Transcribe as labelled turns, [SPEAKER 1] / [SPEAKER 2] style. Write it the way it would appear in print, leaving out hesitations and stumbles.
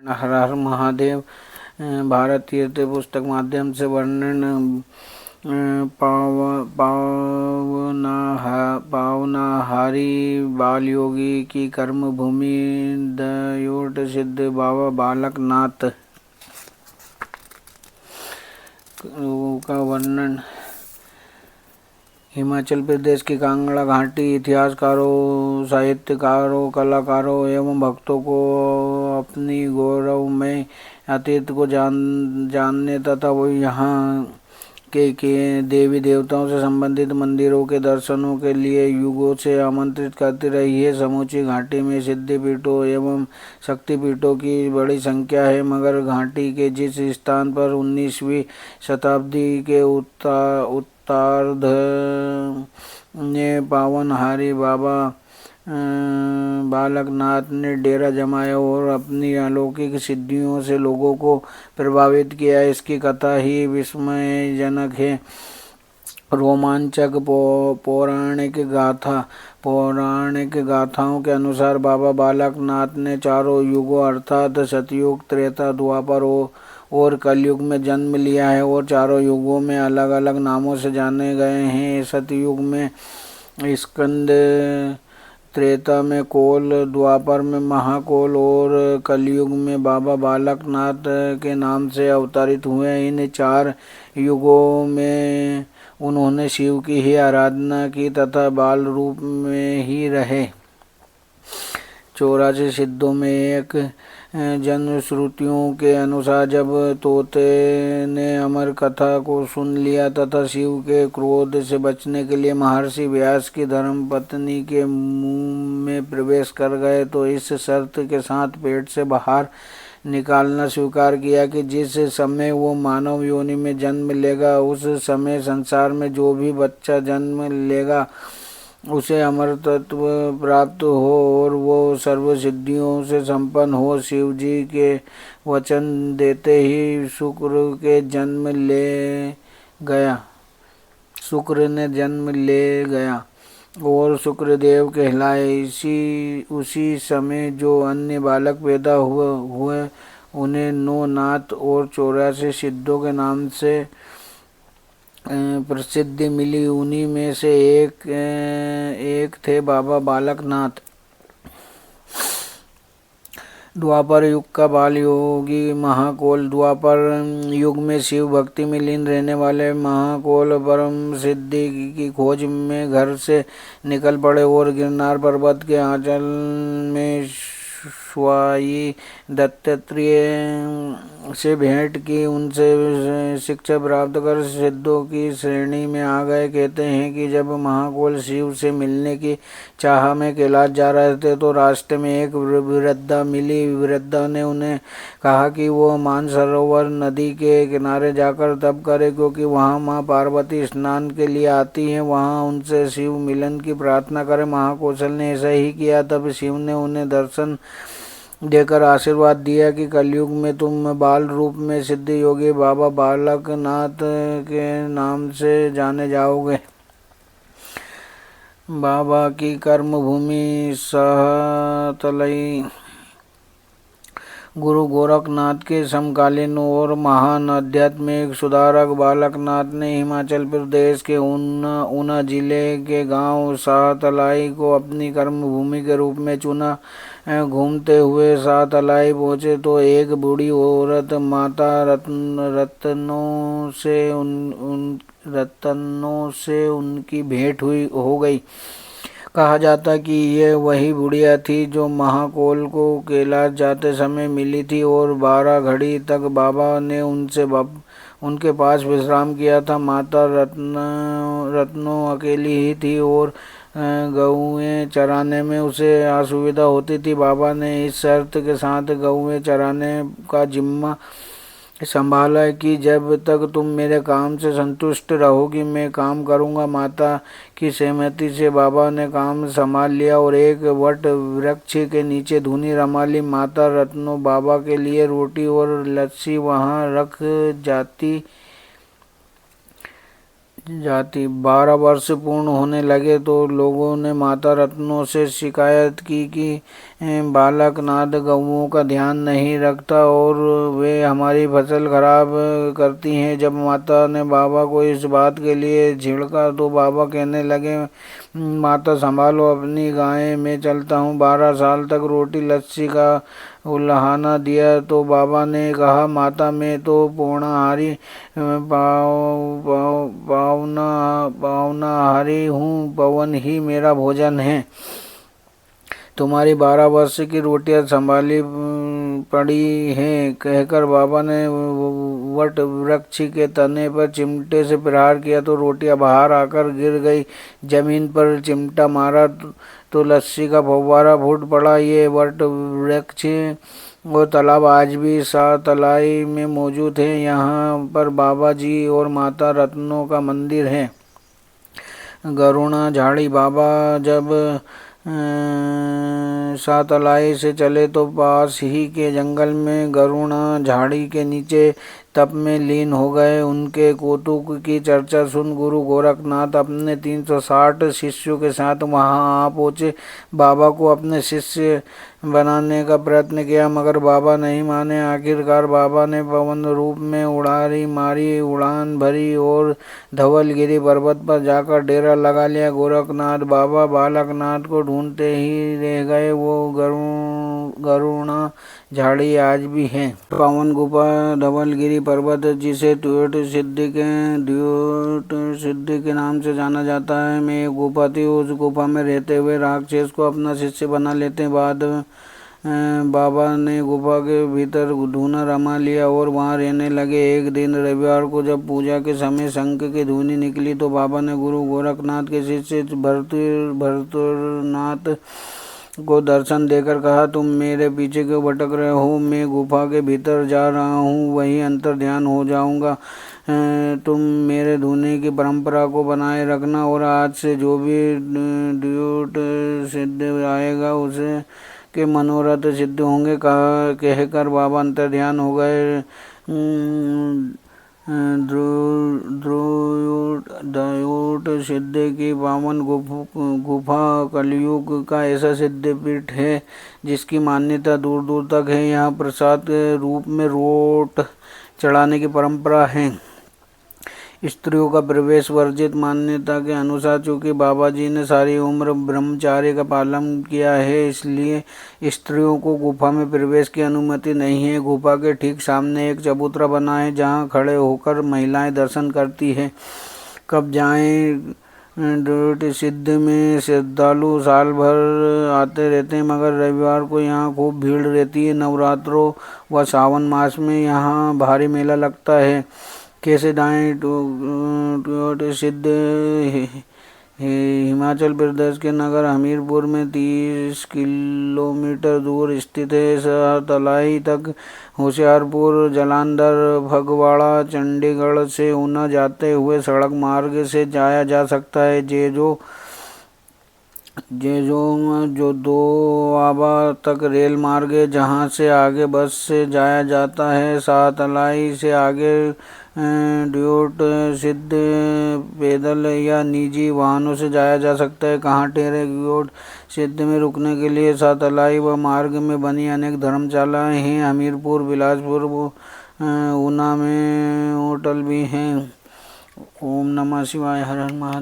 [SPEAKER 1] हर हर महादेव। भारत तीर्थ पुस्तक माध्यम से वर्णन पावनाहारी बाल योगी की कर्म भूमि दयोट सिद्ध बाबा बालकनाथ का वर्णन। हिमाचल प्रदेश की कांगड़ा घाटी इतिहासकारों, साहित्यकारों, कलाकारों एवं भक्तों को अपनी गौरवमय अतीत को जानने तथा वो यहाँ के देवी देवताओं से संबंधित मंदिरों के दर्शनों के लिए युगों से आमंत्रित करती रही है। समूची घाटी में सिद्धिपीठों एवं शक्तिपीठों की बड़ी संख्या है, मगर घाटी के जिस स्थान पर 19वीं शताब्दी के उत्तरार्ध में पावनहारी बाबा बालकनाथ ने डेरा जमाया और अपनी अलौकिक सिद्धियों से लोगों को प्रभावित किया, इसकी कथा ही विस्मयजनक है। रोमांचक पौराणिक गाथाओं के अनुसार बाबा बालकनाथ ने चारों युगों अर्थात सतयुग, त्रेता, द्वापर और कलयुग में जन्म लिया है और चारों युगों में अलग अलग नामों से जाने गए हैं। सतयुग में स्कंद, त्रेता में कोल, द्वापर में महाकोल और कलयुग में बाबा बालकनाथ के नाम से अवतरित हुए। इन 4 युगों में उन्होंने शिव की ही आराधना की तथा बाल रूप में ही रहे। 84 सिद्धों में एक जनश्रुतियों के अनुसार जब तोते ने अमर कथा को सुन लिया तथा शिव के क्रोध से बचने के लिए महर्षि व्यास की धर्मपत्नी के मुंह में प्रवेश कर गए तो इस शर्त के साथ पेट से बाहर निकालना स्वीकार किया कि जिस समय वो मानव योनि में जन्म लेगा उस समय संसार में जो भी बच्चा जन्म लेगा उसे अमर तत्व प्राप्त हो और वो सर्व सिद्धियों से संपन्न हो। शिव जी के वचन देते ही शुक्र ने जन्म ले गया और शुक्रदेव कहलाए। उसी समय जो अन्य बालक पैदा हुए उन्हें 9 नाथ और 84 सिद्धों के नाम से प्रसिद्धि मिली। उन्हीं में से एक थे बाबा बालकनाथ। द्वापर युग का बाल योगी महाकोल। द्वापर युग में शिव भक्ति में लीन रहने वाले महाकोल परम सिद्धि की खोज में घर से निकल पड़े और गिरनार पर्वत के आंचल में स्वाई दत्तात्रेय से भेंट की, उनसे शिक्षा प्राप्त कर सिद्धों की श्रेणी में आ गए। कहते हैं कि जब महाकोल शिव से मिलने की चाह में कैलाश जा रहे थे तो रास्ते में एक वृद्धा मिली। वृद्धा ने उन्हें कहा कि वो मानसरोवर नदी के किनारे जाकर तप करे क्योंकि वहाँ माँ पार्वती स्नान के लिए आती हैं, वहाँ उनसे शिव मिलन की प्रार्थना करें। महाकौशल ने ऐसा ही किया। तब शिव ने उन्हें दर्शन देकर आशीर्वाद दिया कि कलयुग में तुम बाल रूप में सिद्ध योगी बाबा बालकनाथ के नाम से जाने जाओगे। बाबा की कर्मभूमि सहतलई। गुरु गोरखनाथ के समकालीन और महान आध्यात्मिक सुधारक बालकनाथ ने हिमाचल प्रदेश के ऊना जिले के गांव सहतलाई को अपनी कर्मभूमि के रूप में चुना। घूमते हुए सहतलाई पहुँचे तो एक बूढ़ी औरत माता रत्नों से उनकी भेंट हो गई। कहा जाता कि यह वही बुढ़िया थी जो महाकोल को कैलाश जाते समय मिली थी और 12 घड़ी तक बाबा ने उनके पास विश्राम किया था। माता रत्नो अकेली ही थी और गऊएं चराने में उसे असुविधा होती थी। बाबा ने इस शर्त के साथ गऊएं चराने का जिम्मा संभाला कि जब तक तुम मेरे काम से संतुष्ट रहोगी मैं काम करूंगा। माता की सहमति से बाबा ने काम संभाल लिया और एक वट वृक्ष के नीचे धुनी रमा ली। माता रत्नो बाबा के लिए रोटी और लस्सी वहां रख जाती। 12 वर्ष पूर्ण होने लगे तो लोगों ने माता रत्नो से शिकायत की कि बालक नाथ गऊओं का ध्यान नहीं रखता और वे हमारी फसल खराब करती हैं। जब माता ने बाबा को इस बात के लिए झिड़का तो बाबा कहने लगे, माता संभालो अपनी गायें, मैं चलता हूँ। 12 साल तक रोटी लस्सी का उल्हाना दिया तो बाबा ने कहा, माता मैं तो पूर्णाहारी पावनाहारी हूँ, पवन ही मेरा भोजन है। तुम्हारी 12 वर्ष की रोटियां संभाली पड़ी हैं। कहकर बाबा ने वट वृक्ष के तने पर चिमटे से प्रहार किया तो रोटियां बाहर आकर गिर गई। जमीन पर चिमटा मारा तो लस्सी का फव्वारा फूट पड़ा। ये वट वृक्ष और तालाब आज भी सातलाई में मौजूद है। यहाँ पर बाबा जी और माता रत्नों का मंदिर है। गरुणा झाड़ी बाबा जब सातलाई से चले तो पास ही के जंगल में गरुणा झाड़ी के नीचे तप में लीन हो गए। उनके कौतुक की चर्चा सुन गुरु गोरखनाथ अपने 360 शिष्यों के साथ वहां आ पहुंचे। बाबा को अपने शिष्य बनाने का प्रयत्न किया मगर बाबा नहीं माने। आखिरकार बाबा ने पवन रूप में उड़ान भरी और धवलगिरी पर्वत पर जाकर डेरा लगा लिया। गोरखनाथ बाबा बालकनाथ को ढूंढते ही रह गए। वो गरुणा झाड़ी आज भी है। पावन गुफा धवलगिरी पर्वत जिसे द्योत सिद्धि के नाम से जाना जाता है में एक गुफा थी। उस गुफा में रहते हुए राक्षस को अपना शिष्य बना लेते। बाद बाबा ने गुफा के भीतर ढूंढना रमा लिया और वहां रहने लगे। एक दिन रविवार को जब पूजा के समय शंख की ध्वनि निकली तो बाबा ने गुरु गोरखनाथ के शिष्य भरतुरनाथ को दर्शन देकर कहा, तुम मेरे पीछे क्यों भटक रहे हो? मैं गुफा के भीतर जा रहा हूँ, वहीं अंतर ध्यान हो जाऊंगा। तुम मेरे धुने की परंपरा को बनाए रखना और आज से जो भी द्योत सिद्ध आएगा उसे के मनोरथ सिद्ध होंगे। कहकर बाबा अंतर ध्यान हो गए। द्योत सिद्ध की पावन गुफा कलयुग का ऐसा सिद्ध पीठ है जिसकी मान्यता दूर दूर तक है। यहाँ प्रसाद के रूप में रोट चढ़ाने की परंपरा है। स्त्रियों का प्रवेश वर्जित मान्यता के अनुसार चूंकि बाबा जी ने सारी उम्र ब्रह्मचार्य का पालन किया है इसलिए स्त्रियों को गुफा में प्रवेश की अनुमति नहीं है। गुफा के ठीक सामने एक चबूतरा बना है जहां खड़े होकर महिलाएं दर्शन करती है। कब जाएं? द्योत सिद्ध में श्रद्धालु साल भर आते रहते हैं मगर रविवार को यहाँ खूब भीड़ रहती है। नवरात्रों व सावन मास में यहाँ भारी मेला लगता है। कैसे जाएं? द्योत सिद्ध हिमाचल प्रदेश के नगर हमीरपुर में 30 किलोमीटर दूर स्थित है। सातलाई तक होशियारपुर, जालंधर, फगवाड़ा, चंडीगढ़ से ऊना जाते हुए सड़क मार्ग से जाया जा सकता है। जो दोआबा तक रेल मार्ग है जहां से आगे बस से जाया जाता है। सातलाई से आगे द्योत सिद्ध पैदल या निजी वाहनों से जाया जा सकता है। कहाँ ठहरे? द्योत सिद्ध में रुकने के लिए सातलाई व मार्ग में बनी अनेक धर्मशालाएं हैं। हमीरपुर, बिलासपुर, ऊना में होटल भी हैं। ओम नमः शिवाय, हर हर महादेव।